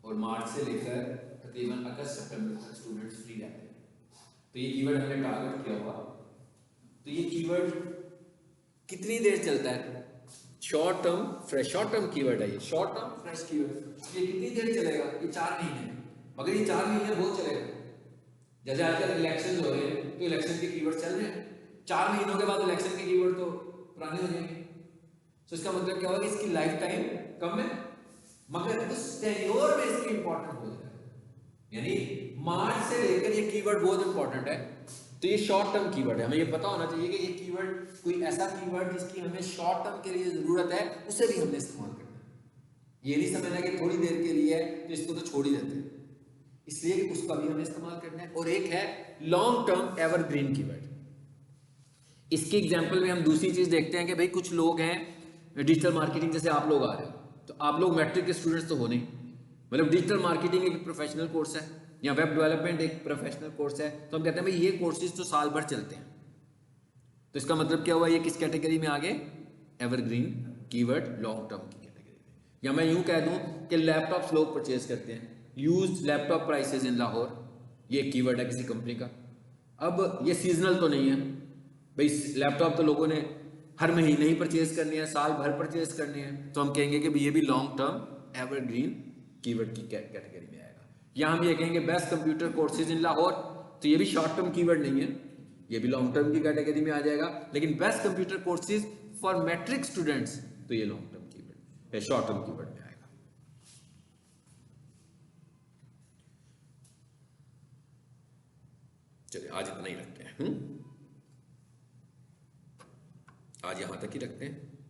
[SPEAKER 1] और मार्च से लेकर तकरीबन अगस्त सितंबर तक स्टूडेंट्स फ्री रहते हैं। तो ये कीवर्ड हमने टारगेट किया हुआ। तो ये कीवर्ड कितनी देर चलता है, short term fresh, short term keyword है ये, शॉर्ट टर्म फ्रेश कीवर्ड। ये कितनी देर चलेगा, ये 4 महीने, मगर ये 4 महीने बहुत चलेगा। जैसे आजकल इलेक्शन हो रहे हैं तो इलेक्शन के कीवर्ड चल रहे हैं, 4 महीनों के बाद इलेक्शन के कीवर्ड तो पुराने हो जाएंगे। तो इसका मतलब क्या होगा, इसकी लाइफ टाइम कम है, मगर उस टेन्योर में इसकी इंपॉर्टेंट हो जाएगा। यानी मार्च से लेकर ये कीवर्ड बहुत इंपॉर्टेंट है। तो ये शॉर्ट टर्म कीवर्ड है, हमें ये पता होना चाहिए कि ये कीवर्ड कोई ऐसा कीवर्ड जिसकी हमें शॉर्ट टर्म के लिए जरूरत है, उसे भी हमने इस्तेमाल करना है। ये नहीं समझना कि थोड़ी देर के लिए है तो इसको तो छोड़ ही देते हैं, इसलिए उसका भी हमें इस्तेमाल करना है। और एक है लॉन्ग टर्म एवरग्रीन कीवर्ड। इसकी एग्जांपल में हम दूसरी चीज देखते हैं कि भाई कुछ लोग हैं डिजिटल मार्केटिंग, जैसे आप लोग आ रहे हो, तो आप लोग मैट्रिक के स्टूडेंट्स तो हो नहीं, मतलब डिजिटल मार्केटिंग एक प्रोफेशनल कोर्स है या वेब डेवलपमेंट एक प्रोफेशनल कोर्स है, तो हम कहते हैं भाई ये कोर्सेज तो साल भर चलते हैं। तो इसका मतलब क्या हुआ, ये किस कैटेगरी में आ गए, एवरग्रीन कीवर्ड, लॉन्ग टर्म की कैटेगरी में। या मैं यूं कह दूं कि लैपटॉप्स लोग परचेज करते हैं, used laptop prices in Lahore, ये कीवर्ड है किसी कंपनी का। अब ये सीजनल तो नहीं है भाई, लैपटॉप तो लोगों ने हर महीने ही परचेज करनी है, साल भर परचेज करनी है, तो हम कहेंगे कि ये भी लॉन्ग टर्म एवरग्रीन कीवर्ड की कैटेगरी में आएगा। या हम ये कहेंगे best computer courses in Lahore, तो ये भी शॉर्ट टर्म कीवर्ड नहीं है, ये भी लॉन्ग टर्म की कैटेगरी में आ जाएगा। लेकिन best computer courses for matric students, तो ये long term keyword, short term keyword में आएगा। चलिए आज इतना ही रखते हैं, आज यहां तक ही रखते हैं।